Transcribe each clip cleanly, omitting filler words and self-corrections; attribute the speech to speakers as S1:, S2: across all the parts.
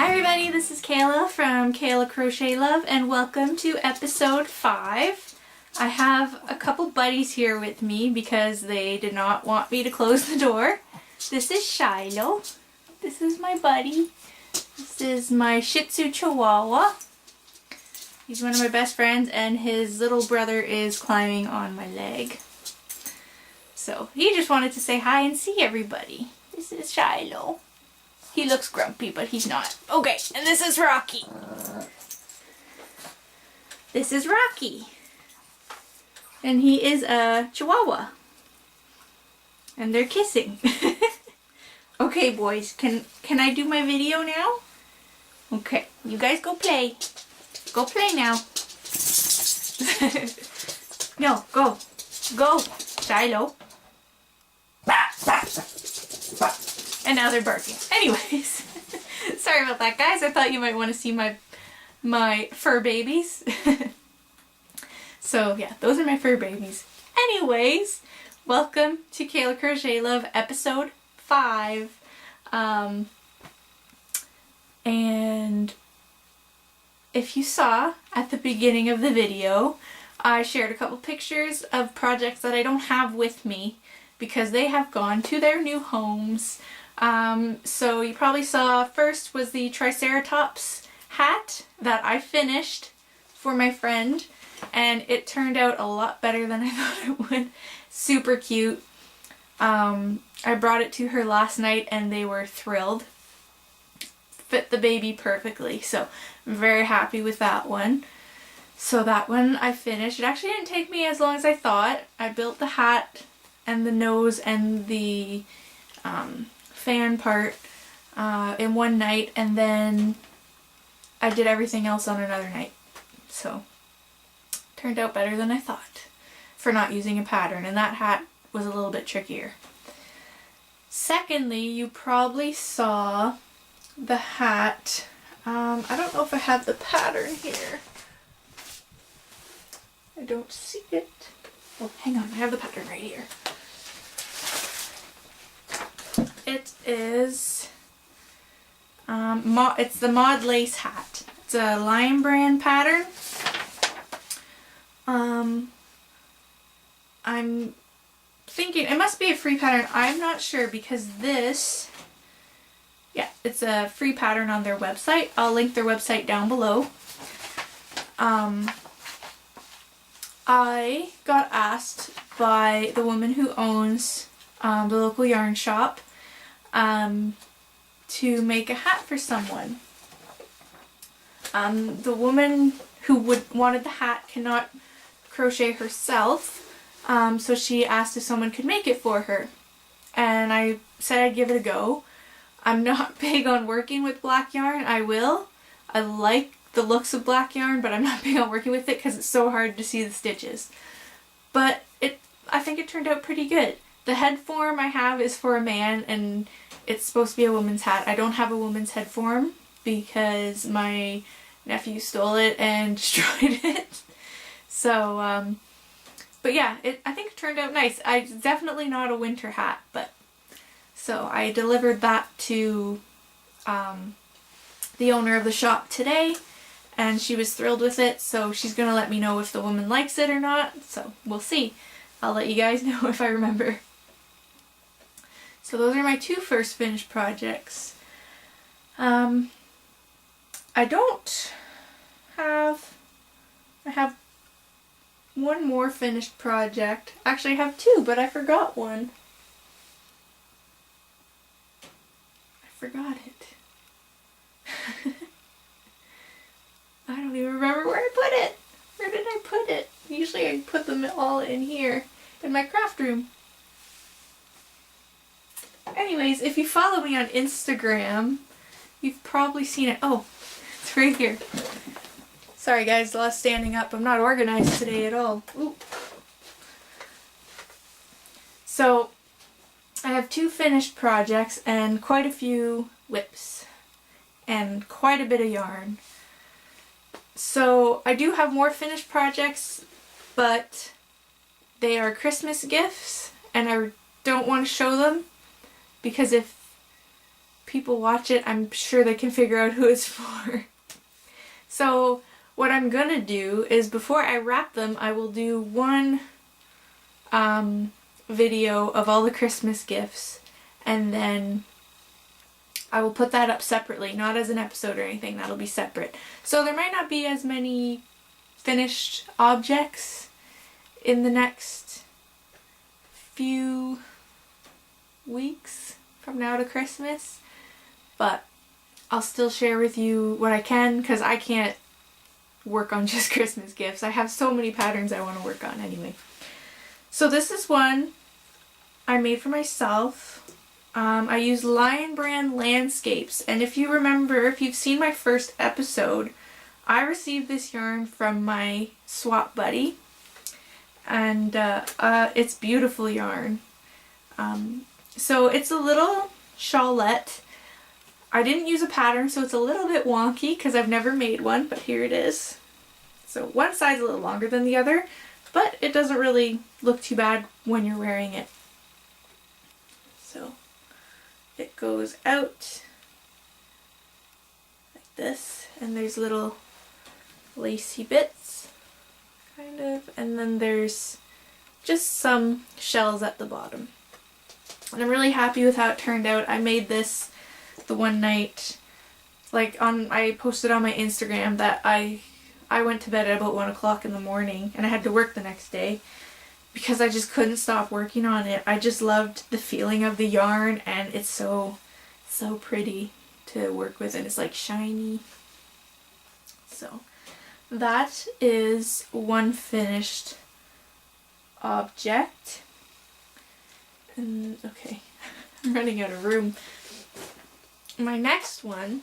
S1: Hi everybody, this is Kayla from Kayla Crochet Love and welcome to episode 5. I have a couple buddies here with me because they did not want me to close the door. This is Shiloh. This is my buddy. This is my Shih Tzu Chihuahua. He's one of my best friends and his little brother is climbing on my leg. So he just wanted to say hi and see everybody. This is Shiloh. He looks grumpy, but he's not. Okay, and this is Rocky. This is Rocky. And he is a Chihuahua. And they're kissing. Okay, boys, can I do my video now? Okay, you guys go play. Go play now. No, go. Go, Shiloh. And now they're barking. Anyways, sorry about that, guys. I thought you might want to see my fur babies. So yeah, those are my fur babies. Anyways, welcome to Kayla Crochet Love episode 5. And if you saw at the beginning of the video, I shared a couple pictures of projects that I don't have with me because they have gone to their new homes. So you probably saw first was the Triceratops hat that I finished for my friend, and it turned out a lot better than I thought it would. Super cute. I brought it to her last night and they were thrilled. Fit the baby perfectly, so I'm very happy with that one. So that one I finished. It actually didn't take me as long as I thought. I built the hat and the nose and the fan part in one night, and then I did everything else on another night. So turned out better than I thought for not using a pattern, and that hat was a little bit trickier. Secondly, you probably saw the hat. I don't know if I have the pattern here. I don't see it. Oh, hang on, I have the pattern right here. It is, it's the Mod Lace hat. It's a Lion Brand pattern. I'm thinking it must be a free pattern. I'm not sure because this, yeah, it's a free pattern on their website. I'll link their website down below. I got asked by the woman who owns the local yarn shop to make a hat for someone. The woman who wanted the hat cannot crochet herself, so she asked if someone could make it for her. And I said I'd give it a go. I'm not big on working with black yarn. I like the looks of black yarn, but I'm not big on working with it because it's so hard to see the stitches. But I think it turned out pretty good. The head form I have is for a man, and it's supposed to be a woman's hat. I don't have a woman's head form because my nephew stole it and destroyed it. So, but yeah, I think it turned out nice. It's definitely not a winter hat, but so I delivered that to the owner of the shop today, and she was thrilled with it, so she's gonna let me know if the woman likes it or not, so we'll see. I'll let you guys know if I remember. So those are my 2 first finished projects. I have one more finished project. Actually, I have 2, but I forgot one. I forgot it. I don't even remember where I put it. Where did I put it? Usually I put them all in here in my craft room. Anyways, if you follow me on Instagram, you've probably seen it. Oh, it's right here. Sorry guys, a lot of standing up. I'm not organized today at all. Ooh. So, I have 2 finished projects and quite a few whips and quite a bit of yarn. So, I do have more finished projects, but they are Christmas gifts and I don't want to show them because if people watch it, I'm sure they can figure out who it's for. So what I'm gonna do is before I wrap them, I will do one video of all the Christmas gifts, and then I will put that up separately, not as an episode or anything, that'll be separate. So there might not be as many finished objects in the next few weeks from now to Christmas, but I'll still share with you what I can, because I can't work on just Christmas gifts. I have so many patterns I want to work on anyway. So this is one I made for myself. I used Lion Brand Landscapes, and if you remember, if you've seen my first episode, I received this yarn from my swap buddy, and it's beautiful yarn. So it's a little shawlette. I didn't use a pattern, so it's a little bit wonky because I've never made one, but here it is. So one side's a little longer than the other, but it doesn't really look too bad when you're wearing it. So it goes out like this, and there's little lacy bits, kind of, and then there's just some shells at the bottom. And I'm really happy with how it turned out. I made this the one night, I posted on my Instagram that I went to bed at about 1 o'clock in the morning, and I had to work the next day because I just couldn't stop working on it. I just loved the feeling of the yarn, and it's so pretty to work with, and it's like shiny. So that is one finished object. And okay, I'm running out of room. My next one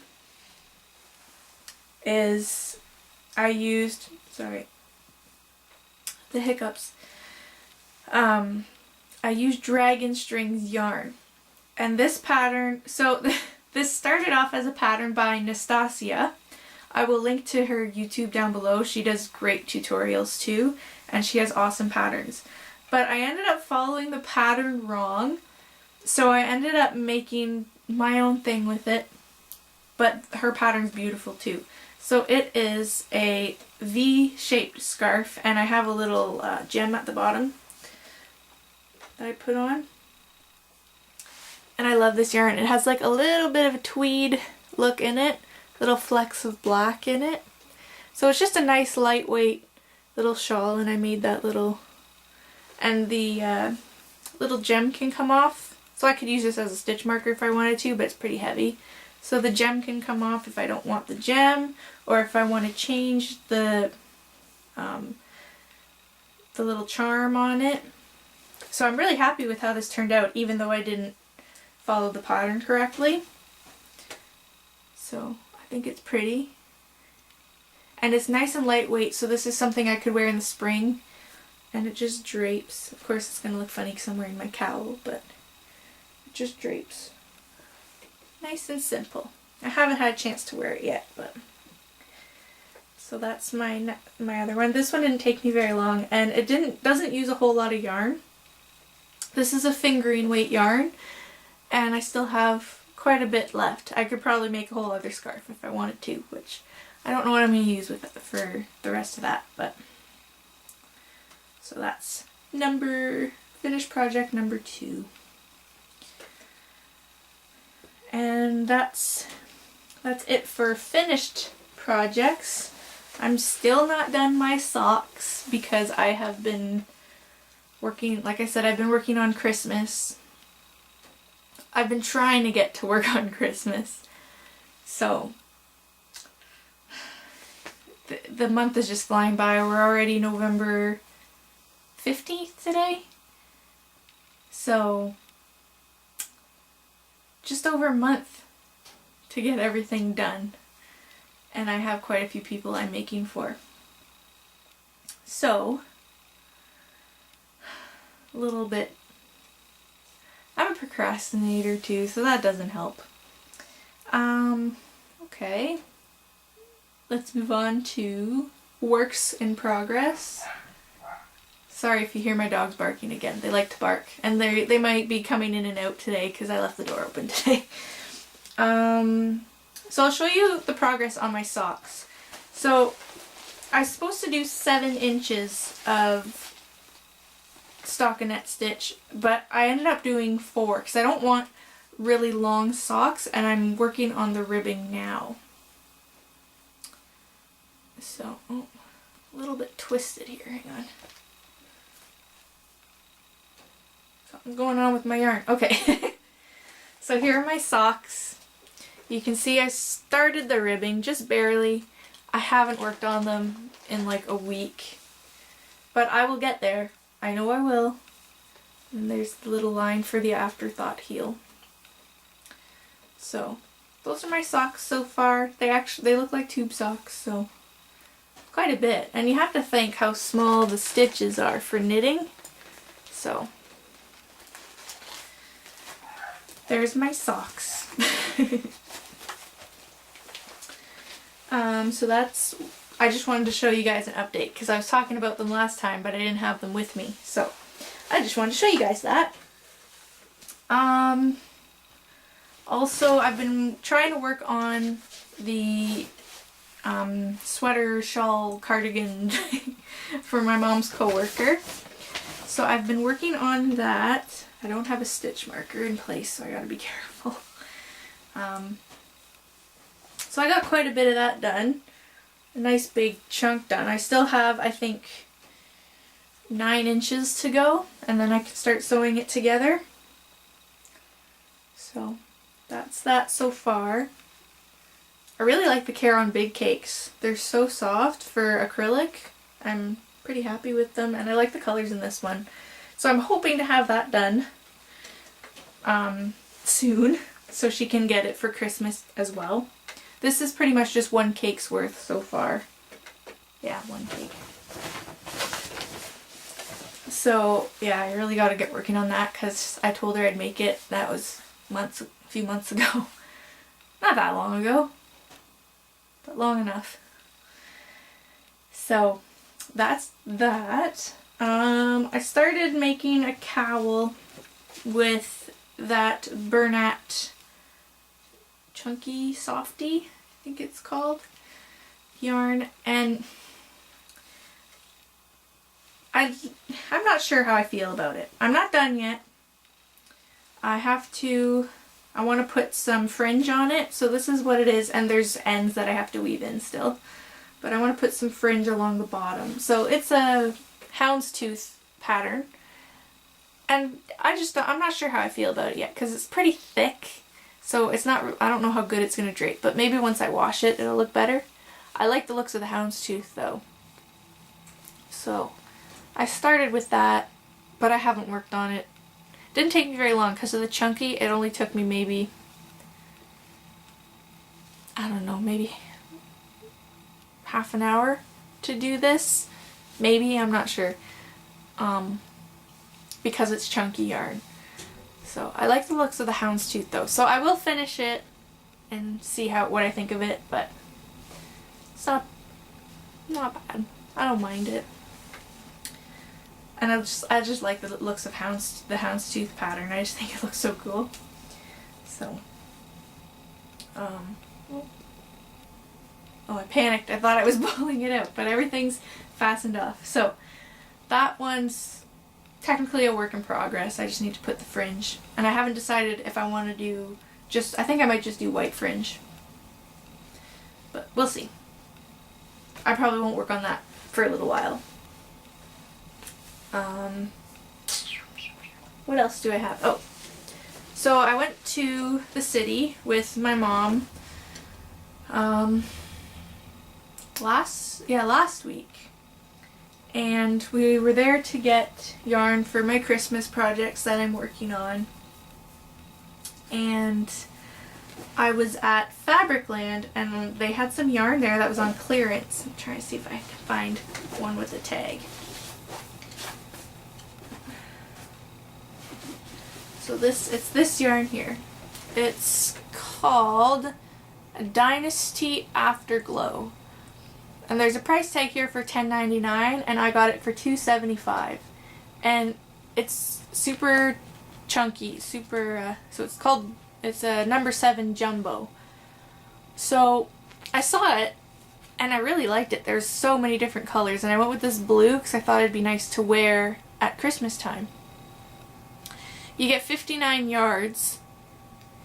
S1: is I used Dragon Strings yarn, and this pattern, so this started off as a pattern by Nastasia. I will link to her YouTube down below. She does great tutorials too, and she has awesome patterns. But I ended up following the pattern wrong, so I ended up making my own thing with it, but her pattern's beautiful too. So it is a V-shaped scarf, and I have a little gem at the bottom that I put on. And I love this yarn. It has like a little bit of a tweed look in it, little flecks of black in it. So it's just a nice lightweight little shawl, and I made that little, and the little gem can come off. So I could use this as a stitch marker if I wanted to, but it's pretty heavy. So the gem can come off if I don't want the gem, or if I want to change the little charm on it. So I'm really happy with how this turned out, even though I didn't follow the pattern correctly. So I think it's pretty. And it's nice and lightweight, so this is something I could wear in the spring. And it just drapes. Of course it's going to look funny because I'm wearing my cowl, but it just drapes. Nice and simple. I haven't had a chance to wear it yet, but... So that's my other one. This one didn't take me very long, and it doesn't use a whole lot of yarn. This is a fingering weight yarn, and I still have quite a bit left. I could probably make a whole other scarf if I wanted to, which I don't know what I'm going to use with it for the rest of that, but... So that's finished project number 2. And that's it for finished projects. I'm still not done my socks because I have been working, like I said, I've been working on Christmas. I've been trying to get to work on Christmas. So the month is just flying by. We're already November 15th today. So just over a month to get everything done. And I have quite a few people I'm making for. So, a little bit. I'm a procrastinator too, so that doesn't help. Okay. Let's move on to works in progress. Sorry if you hear my dogs barking again. They like to bark. And they might be coming in and out today because I left the door open today. So I'll show you the progress on my socks. So I was supposed to do 7 inches of stockinette stitch, but I ended up doing 4 because I don't want really long socks, and I'm working on the ribbing now. So, oh, a little bit twisted here, hang on. Something's going on with my yarn. Okay. So here are my socks. You can see I started the ribbing just barely. I haven't worked on them in like a week, but I will get there. I know I will. And there's the little line for the afterthought heel. So those are my socks so far. They look like tube socks, so quite a bit. And you have to think how small the stitches are for knitting. So there's my socks. So that's, I just wanted to show you guys an update because I was talking about them last time, but I didn't have them with me. So I just wanted to show you guys that. Also, I've been trying to work on the sweater, shawl, cardigan for my mom's coworker. So I've been working on that. I don't have a stitch marker in place, so I gotta be careful. So I got quite a bit of that done. A nice big chunk done. I still have, I think, 9 inches to go, and then I can start sewing it together. So that's that so far. I really like the Care on Big Cakes. They're so soft for acrylic. I'm pretty happy with them, and I like the colors in this one. So I'm hoping to have that done soon, so she can get it for Christmas as well. This is pretty much just 1 cake's worth so far. Yeah, 1 cake. So yeah, I really got to get working on that because I told her I'd make it. That was a few months ago. Not that long ago, but long enough. So that's that. I started making a cowl with that Bernat Chunky Softy, I think it's called, yarn, and I'm not sure how I feel about it. I'm not done yet. I want to put some fringe on it, so this is what it is, and there's ends that I have to weave in still, but I want to put some fringe along the bottom. So it's a houndstooth pattern, and I'm not sure how I feel about it yet because it's pretty thick. So it's not, I don't know how good it's going to drape, but maybe once I wash it, it'll look better. I like the looks of the houndstooth though. So I started with that, but I haven't worked on it. Didn't take me very long because of the chunky. It only took me maybe, I don't know, maybe half an hour to do this. Maybe, I'm not sure. Because it's chunky yarn. So I like the looks of the houndstooth though. So I will finish it and see what I think of it, but it's not bad. I don't mind it. And I just like the looks of the houndstooth pattern. I just think it looks so cool. So oh, I panicked. I thought I was pulling it out, but everything's fastened off. So that one's technically a work in progress. I just need to put the fringe, and I haven't decided if I want to do I think I might just do white fringe, but we'll see. I probably won't work on that for a little while. What else do I have? Oh, so I went to the city with my mom last week. And we were there to get yarn for my Christmas projects that I'm working on. And I was at Fabricland, and they had some yarn there that was on clearance. I'm trying to see if I can find one with a tag. So it's this yarn here. It's called Dynasty Afterglow. And there's a price tag here for $10.99, and I got it for $2.75. And it's super chunky, so it's called It's a number 7 jumbo. So I saw it and I really liked it. There's so many different colors, and I went with this blue because I thought it'd be nice to wear at Christmas time. You get 59 yards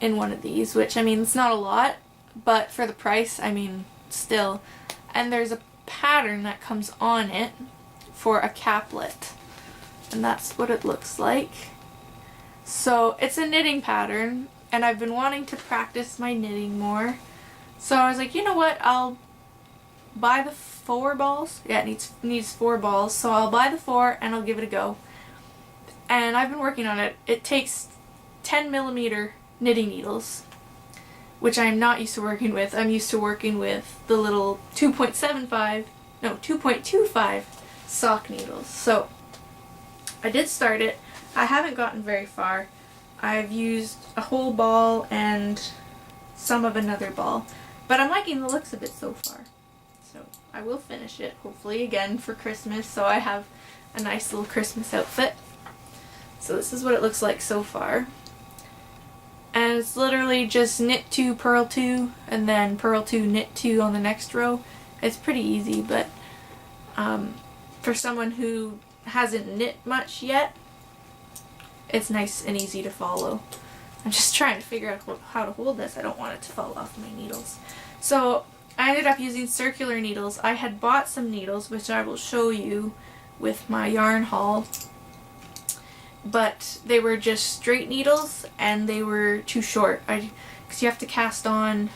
S1: in one of these, which, I mean, it's not a lot, but for the price, I mean, still. And there's a pattern that comes on it for a caplet, and that's what it looks like. So it's a knitting pattern, and I've been wanting to practice my knitting more. So I was like, you know what, I'll buy the 4 balls. Yeah, it needs 4 balls, so I'll buy the 4 and I'll give it a go. And I've been working on it. It takes 10mm knitting needles, which I'm not used to working with. I'm used to working with the little 2.25 sock needles. So I did start it. I haven't gotten very far. I've used a whole ball and some of another ball, but I'm liking the looks of it so far. So I will finish it, hopefully, again for Christmas, so I have a nice little Christmas outfit. So this is what it looks like so far. And it's literally just knit 2, purl 2, and then purl 2, knit 2 on the next row. It's pretty easy, but for someone who hasn't knit much yet, it's nice and easy to follow. I'm just trying to figure out how to hold this. I don't want it to fall off my needles. So I ended up using circular needles. I had bought some needles, which I will show you with my yarn haul, but they were just straight needles and they were too short. Because you have to cast on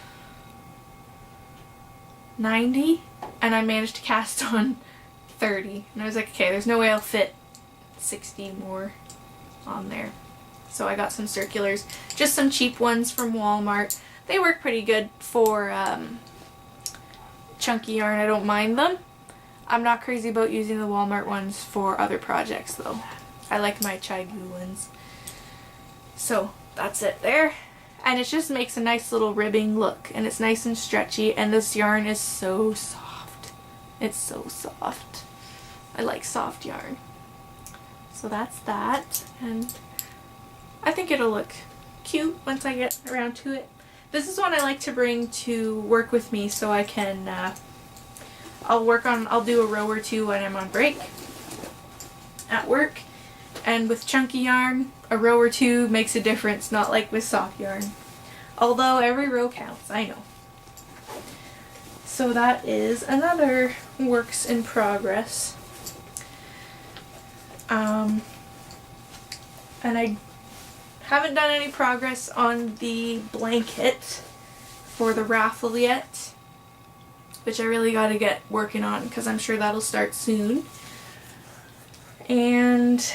S1: 90 and I managed to cast on 30. And I was like, okay, there's no way I'll fit 60 more on there. So I got some circulars, just some cheap ones from Walmart. They work pretty good for chunky yarn. I don't mind them. I'm not crazy about using the Walmart ones for other projects though. I like my Chai-Gu ones. So that's it there. And it just makes a nice little ribbing look, and it's nice and stretchy, and this yarn is so soft. It's so soft. I like soft yarn. So that's that, and I think it'll look cute once I get around to it. This is one I like to bring to work with me so I can, I'll do a row or two when I'm on break at work. And with chunky yarn, a row or two makes a difference, not like with soft yarn. Although every row counts, I know. So that is another works in progress. And I haven't done any progress on the blanket for the raffle yet, which I really got to get working on because I'm sure that'll start soon. And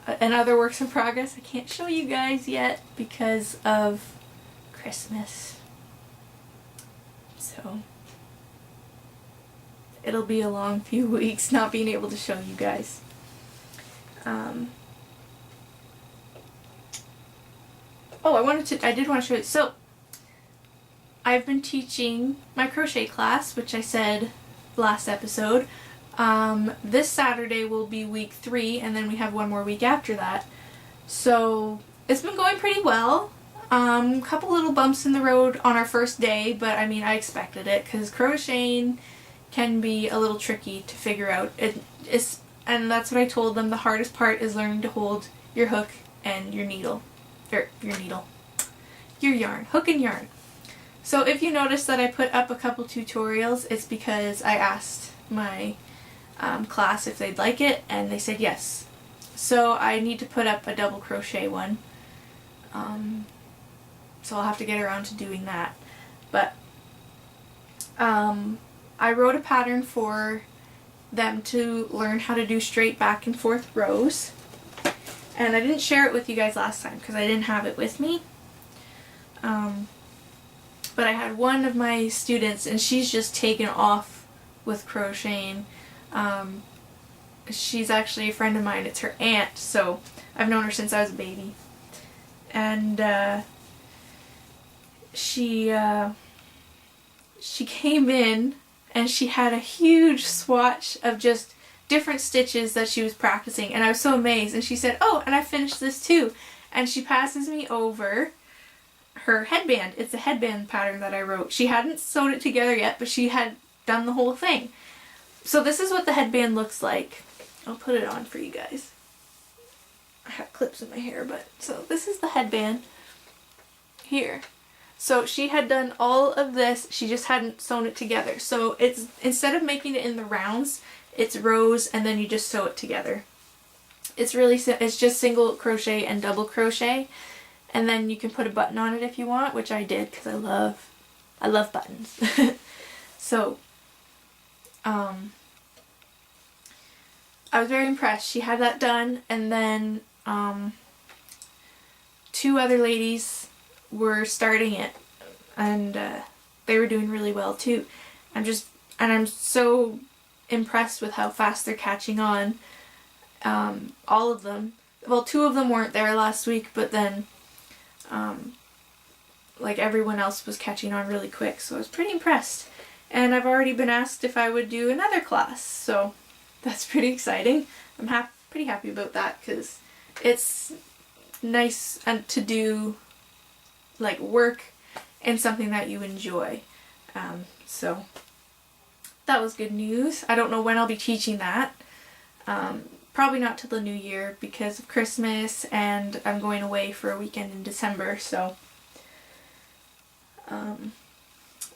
S1: another works in progress I can't show you guys yet because of Christmas. So it'll be a long few weeks not being able to show you guys. I did want to show you. So I've been teaching my crochet class, which I said last episode. This Saturday will be week 3, and then we have one more week after that. So it's been going pretty well. A couple little bumps in the road on our first day, but I mean, I expected it because crocheting can be a little tricky to figure out. And that's what I told them. The hardest part is learning to hold your hook and your needle. Your yarn. Hook and yarn. So if you notice that I put up a couple tutorials, it's because I asked my class if they'd like it, and they said yes. So I need to put up a double crochet one. So I'll have to get around to doing that. But I wrote a pattern for them to learn how to do straight back and forth rows. And I didn't share it with you guys last time because I didn't have it with me. But I had one of my students, and she's just taken off with crocheting. She's actually a friend of mine. It's her aunt, so I've known her since I was a baby. And she came in and she had a huge swatch of just different stitches that she was practicing, and I was so amazed. And she said, "Oh, and I finished this too." and she passes me over her headband. It's a headband pattern that I wrote. She hadn't sewed it together yet, but she had done the whole thing. So this is what the headband looks like. I'll put it on for you guys. I have clips in my hair, but so this is the headband here. So she had done all of this, she just hadn't sewn it together. So it's, instead of making it in the rounds, it's rows and then you just sew it together. It's really, it's just single crochet and double crochet, and then you can put a button on it if you want, which I did because I love buttons. So I was very impressed. She had that done, and then two other ladies were starting it, and they were doing really well too. I'm so impressed with how fast they're catching on. All of them. Well, two of them weren't there last week, but then like everyone else was catching on really quick, so I was pretty impressed. And I've already been asked if I would do another class, so that's pretty exciting. I'm pretty happy about that because it's nice to do like work and something that you enjoy. So that was good news. I don't know when I'll be teaching that. Probably not till the new year because of Christmas, and I'm going away for a weekend in December, so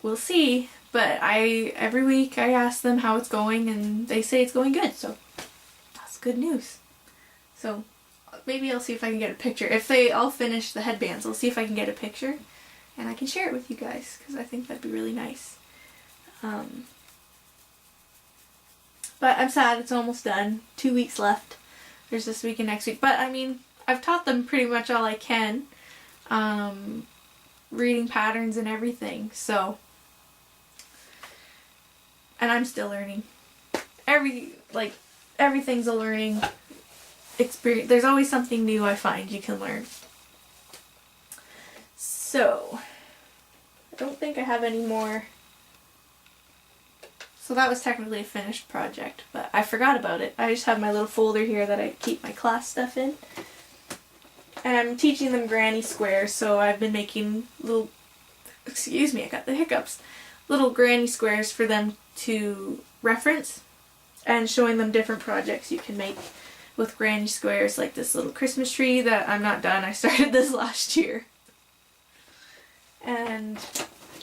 S1: we'll see. But every week I ask them how it's going and they say it's going good, so that's good news. So maybe I'll see if I can get a picture. If they all finish the headbands, I'll see if I can get a picture and I can share it with you guys because I think that'd be really nice. But I'm sad it's almost done. 2 weeks left. There's this week and next week. But I mean, I've taught them pretty much all I can. Reading patterns and everything, so. And I'm still learning. Everything's a learning experience. There's always something new I find you can learn. So, I don't think I have any more. So that was technically a finished project, but I forgot about it. I just have my little folder here that I keep my class stuff in. And I'm teaching them granny squares, so I've been making little, excuse me, I got the hiccups, little granny squares for them to reference, and showing them different projects you can make with granny squares, like this little Christmas tree that I'm not done. I started this last year.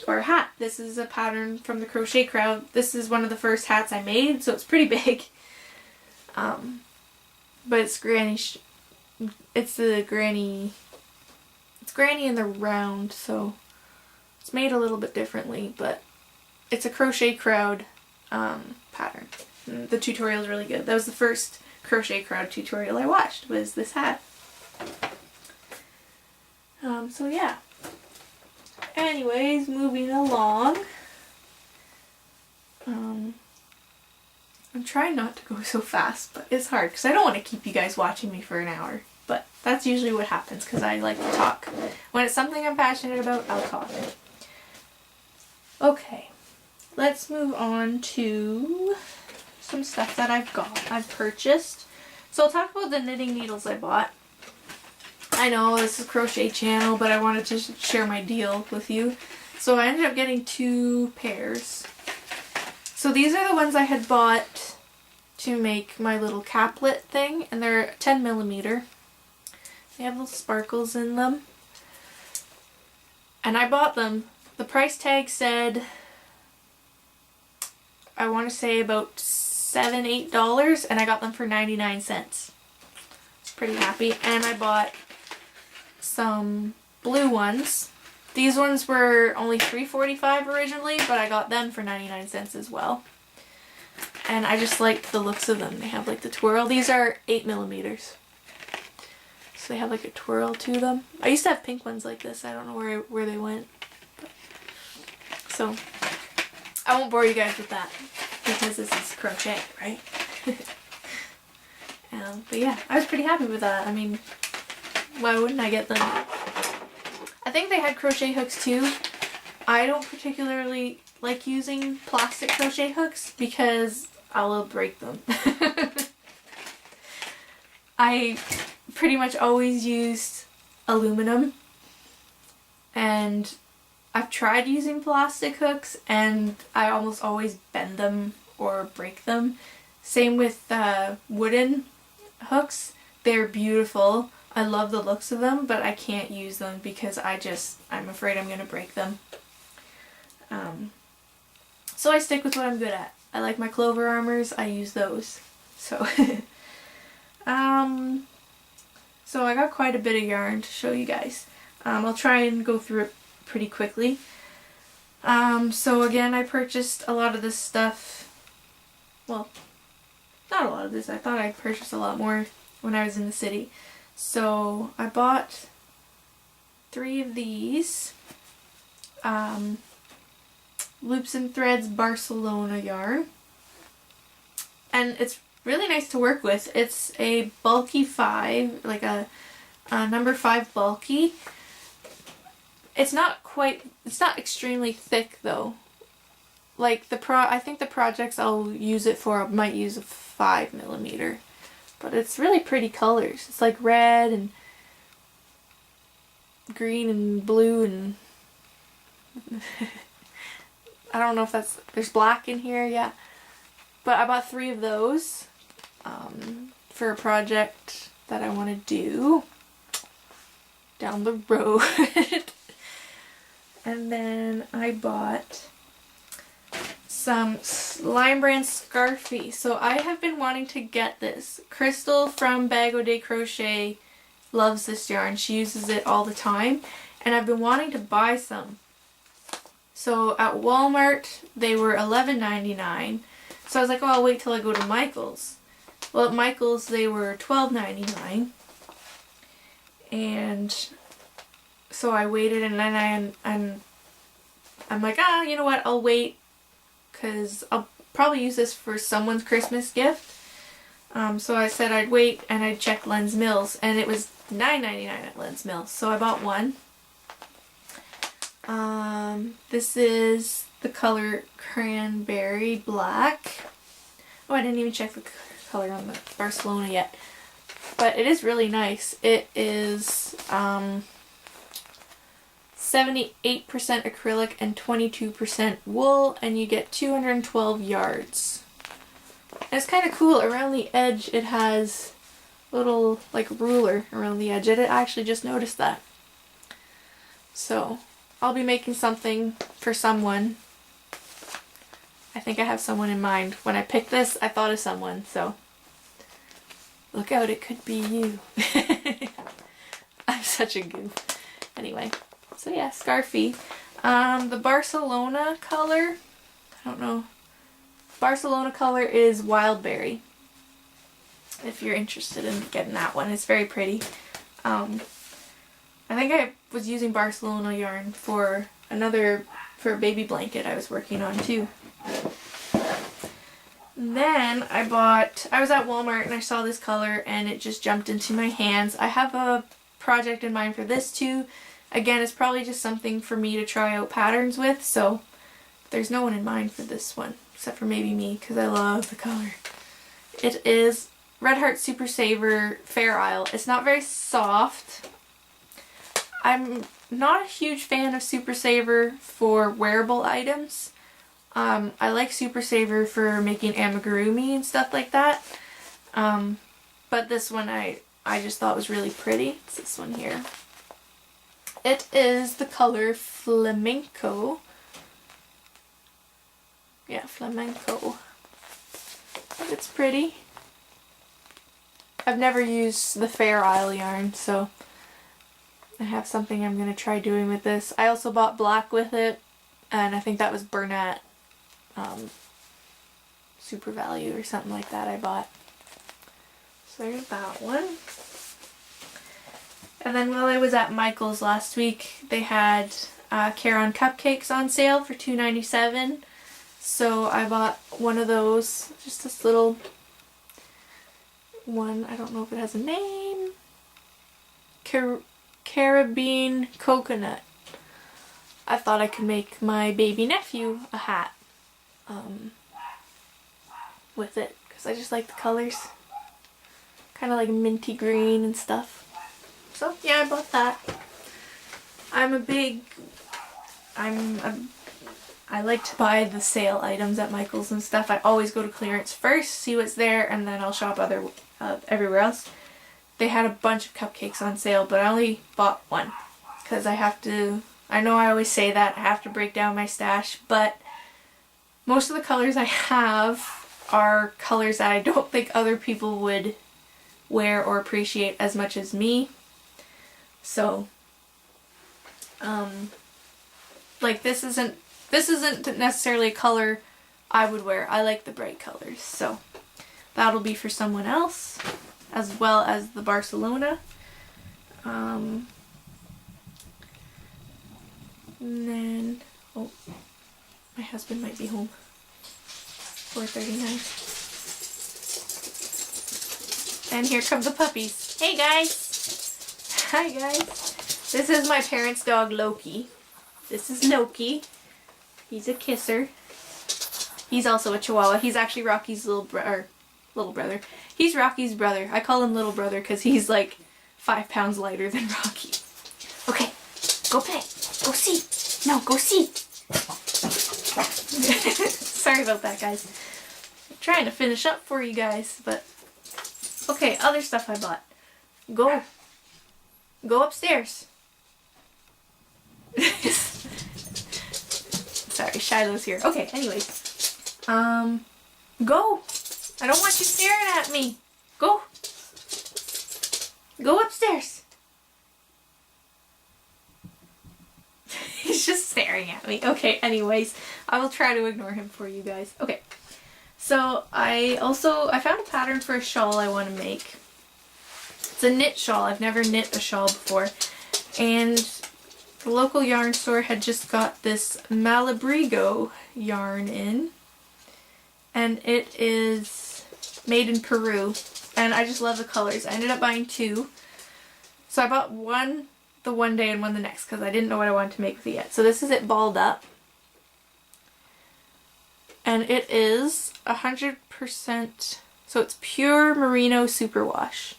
S1: Or a hat. This is a pattern from the Crochet Crowd. This is one of the first hats I made, so it's pretty big. But it's granny, it's granny in the round, so it's made a little bit differently, but it's a Crochet Crowd pattern. And the tutorial is really good. That was the first Crochet Crowd tutorial I watched, was this hat. So yeah. Anyways, moving along. I'm trying not to go so fast, but it's hard because I don't want to keep you guys watching me for an hour. But that's usually what happens because I like to talk. When it's something I'm passionate about, I'll talk. Okay, let's move on to some stuff that I've purchased. So I'll talk about the knitting needles I bought. I know this is a crochet channel, but I wanted to share my deal with you. So I ended up getting 2 pairs. So these are the ones I had bought to make my little caplet thing, and they're 10mm. They have little sparkles in them. And I bought them. The price tag said, I want to say about $7, $8, and I got them for 99 cents. Pretty happy. And I bought some blue ones. These ones were only $3.45 originally, but I got them for 99 cents as well. And I just liked the looks of them. They have like the twirl. These are 8mm. So they have like a twirl to them. I used to have pink ones like this. I don't know where they went. So I won't bore you guys with that because this is crochet, right? But yeah, I was pretty happy with that. I mean, why wouldn't I get them? I think they had crochet hooks too. I don't particularly like using plastic crochet hooks because I will break them. I pretty much always used aluminum, and I've tried using plastic hooks and I almost always bend them or break them. Same with wooden hooks. They're beautiful. I love the looks of them, but I can't use them because I'm afraid I'm going to break them. So I stick with what I'm good at. I like my clover armors, I use those. So, so I got quite a bit of yarn to show you guys. I'll try and go through it pretty quickly. So again, I purchased a lot of this stuff. Well, not a lot of this. I thought I purchased a lot more when I was in the city. So I bought 3 of these. Loops and Threads Barcelona yarn. And it's really nice to work with. It's a bulky 5, like a number 5 bulky. It's not extremely thick though. Like I think the projects I'll use it for, I might use a 5mm. But it's really pretty colors. It's like red and green and blue and I don't know if there's black in here, yeah. But I bought 3 of those for a project that I want to do down the road. And then I bought some Slime Brand Scarfie. So I have been wanting to get this. Crystal from Bag O' Day Crochet loves this yarn. She uses it all the time. And I've been wanting to buy some. So at Walmart, they were $11.99. So I was like, oh, I'll wait till I go to Michael's. Well, at Michael's, they were $12.99. And so I waited, and then I'm like, you know what, I'll wait, because I'll probably use this for someone's Christmas gift. So I said I'd wait, and I'd check Lens Mills, and it was $9.99 at Lens Mills. So I bought one. This is the color Cranberry Black. Oh, I didn't even check the color on the Barcelona yet. But it is really nice. It is 78% acrylic and 22% wool, and you get 212 yards. And it's kind of cool. Around the edge it has a little like ruler around the edge. I actually just noticed that. So I'll be making something for someone. I think I have someone in mind. When I picked this, I thought of someone, so look out, it could be you. I'm such a goof. Anyway, so yeah, Scarfie. The Barcelona color, I don't know. Barcelona color is Wildberry. If you're interested in getting that one, it's very pretty. I think I was using Barcelona yarn for a baby blanket I was working on too. Then I was at Walmart and I saw this color and it just jumped into my hands. I have a project in mind for this too. Again, it's probably just something for me to try out patterns with, so there's no one in mind for this one, except for maybe me, because I love the color. It is Red Heart Super Saver Fair Isle. It's not very soft. I'm not a huge fan of Super Saver for wearable items. I like Super Saver for making amigurumi and stuff like that. But this one I just thought was really pretty. It's this one here. It is the color Flamenco. Yeah, Flamenco. But it's pretty. I've never used the Fair Isle yarn, so I have something I'm going to try doing with this. I also bought black with it, and I think that was Bernat Super Value or something like that I bought. So there's that one. And then while I was at Michael's last week, they had Caron cupcakes on sale for $2.97. So I bought one of those, just this little one. I don't know if it has a name. Caribbean Coconut. I thought I could make my baby nephew a hat with it, because I just like the colors. Kind of like minty green and stuff. So yeah, I bought that. I like to buy the sale items at Michael's and stuff. I always go to clearance first, see what's there, and then I'll shop everywhere else. They had a bunch of cupcakes on sale, but I only bought one because I know I always say that, I have to break down my stash, but most of the colors I have are colors that I don't think other people would wear or appreciate as much as me. So, like this isn't necessarily a color I would wear. I like the bright colors, so that'll be for someone else, as well as the Barcelona. And then, oh, my husband might be home. 4:39. And here come the puppies. Hey guys! Hi guys! This is my parents' dog Loki. This is Loki. He's a kisser. He's also a Chihuahua. He's actually Rocky's little brother. He's Rocky's brother. I call him little brother because he's like 5 pounds lighter than Rocky. Okay, go play. Go see. No, go see. Sorry about that, guys. I'm trying to finish up for you guys, but okay, other stuff I bought. Go upstairs. Sorry, Shiloh's here. Okay, anyways. Go. I don't want you staring at me. Go. Go upstairs. He's just staring at me. Okay, anyways, I will try to ignore him for you guys. Okay, so I found a pattern for a shawl I want to make. It's a knit shawl. I've never knit a shawl before. And the local yarn store had just got this Malabrigo yarn in. And it is made in Peru. And I just love the colors. I ended up buying 2. So I bought one the one day and one the next because I didn't know what I wanted to make with it yet. So this is it balled up. And it is 100%, so it's pure merino superwash.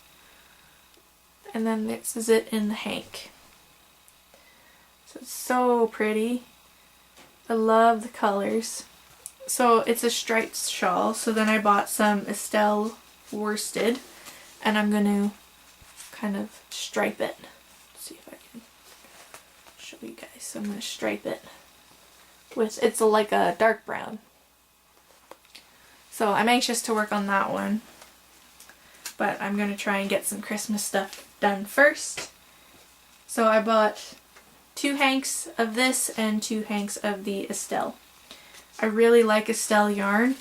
S1: And then this is it in the hank. So it's so pretty. I love the colors. So it's a striped shawl. So then I bought some Estelle worsted and I'm going to kind of stripe it. Let's see if I can show you guys. So I'm going to stripe it with, it's like a dark brown. So I'm anxious to work on that one. But I'm going to try and get some Christmas stuff done first. So I bought 2 hanks of this and 2 hanks of the Estelle. I really like Estelle yarn.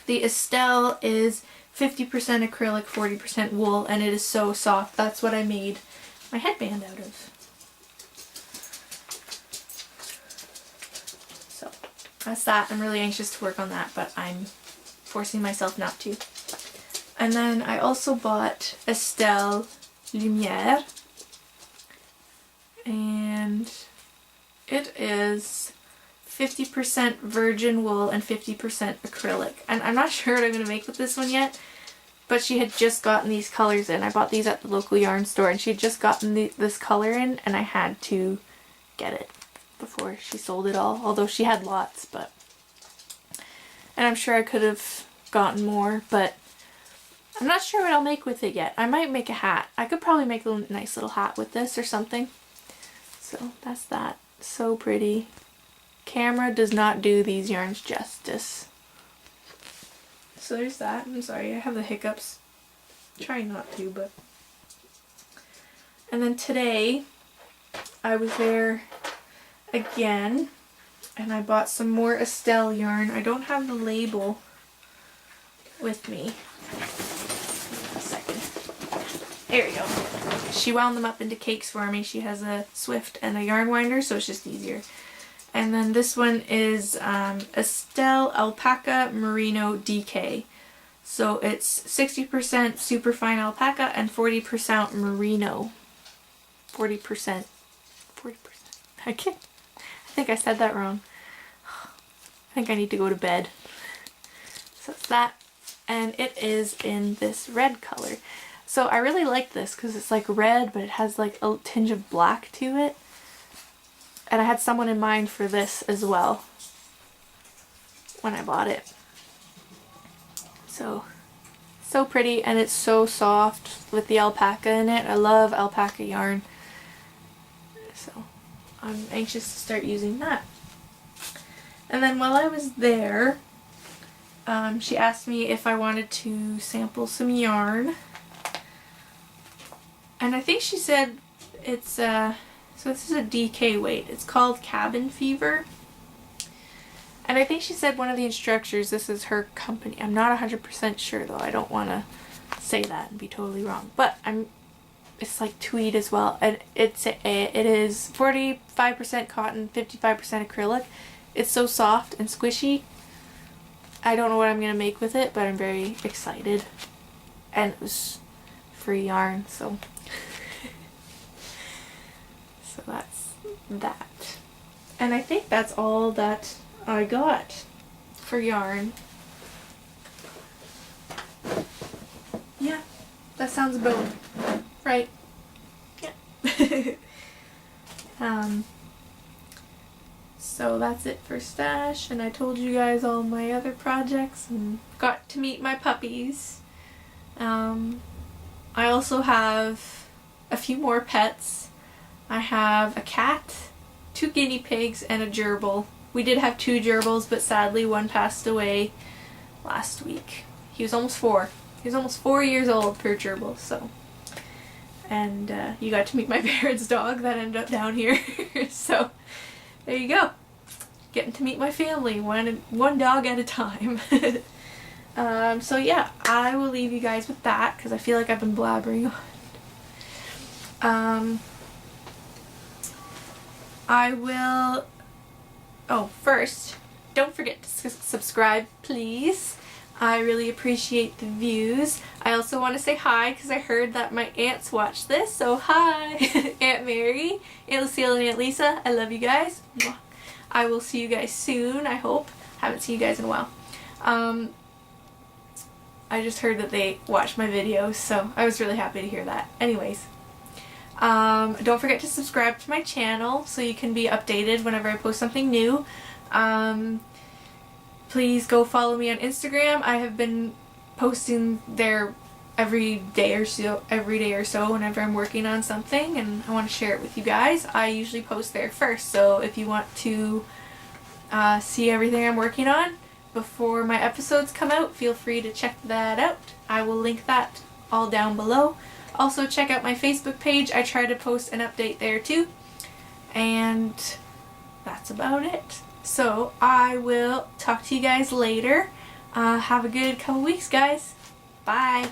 S1: The Estelle is 50% acrylic, 40% wool, and it is so soft. That's what I made my headband out of. So that's that. I'm really anxious to work on that, but I'm forcing myself not to. And then I also bought Estelle Lumiere, and it is 50% virgin wool and 50% acrylic. And I'm not sure what I'm going to make with this one yet, but she had just gotten these colors in. I bought these at the local yarn store and she had just gotten this color in and I had to get it before she sold it all. Although she had lots, but... And I'm sure I could have gotten more, but I'm not sure what I'll make with it yet. I might make a hat. I could probably make a nice little hat with this or something. So that's that. So pretty. Camera does not do these yarns justice. So there's that. I'm sorry, I have the hiccups. Trying not to, but... And then today, I was there again, and I bought some more Estelle yarn. I don't have the label with me. A second. There we go. She wound them up into cakes for me. She has a Swift and a yarn winder, so it's just easier. And then this one is Estelle Alpaca Merino DK. So it's 60% superfine alpaca and 40% merino. 40%. I think I said that wrong. I think I need to go to bed. So it's that. And it is in this red color. So I really like this because it's like red, but it has like a tinge of black to it. And I had someone in mind for this as well when I bought it. So pretty, and it's so soft with the alpaca in it. I love alpaca yarn. So I'm anxious to start using that. And then while I was there, she asked me if I wanted to sample some yarn. And I think she said it's, so this is a DK weight. It's called Cabin Fever. And I think she said one of the instructors, this is her company. I'm not 100% sure though. I don't want to say that and be totally wrong. But it's like tweed as well. And it is 45% cotton, 55% acrylic. It's so soft and squishy. I don't know what I'm going to make with it, but I'm very excited. And it was free yarn, so so that's that. And I think that's all that I got for yarn. Yeah, that sounds about right. Yeah. So that's it for stash, and I told you guys all my other projects and got to meet my puppies. I also have a few more pets. I have a cat, 2 guinea pigs, and a gerbil. We did have 2 gerbils, but sadly one passed away last week. He was almost 4. He was almost 4 years old per gerbil, so. And you got to meet my parents' dog that ended up down here. So there you go. Getting to meet my family one dog at a time. So yeah, I will leave you guys with that because I feel like I've been blabbering on. I will... Oh, first, don't forget to subscribe, please. I really appreciate the views. I also want to say hi because I heard that my aunts watch this, so hi! Aunt Mary, Aunt Lucille, and Aunt Lisa, I love you guys. I will see you guys soon, I hope. Haven't seen you guys in a while. I just heard that they watched my videos, so I was really happy to hear that. Anyways, don't forget to subscribe to my channel so you can be updated whenever I post something new. Please go follow me on Instagram. I have been posting there every day or so whenever I'm working on something and I want to share it with you guys. I usually post there first, so if you want to see everything I'm working on before my episodes come out, feel free to check that out. I will link that all down below. Also check out my Facebook page. I try to post an update there too. And that's about it. So I will talk to you guys later. Have a good couple weeks, guys. Bye.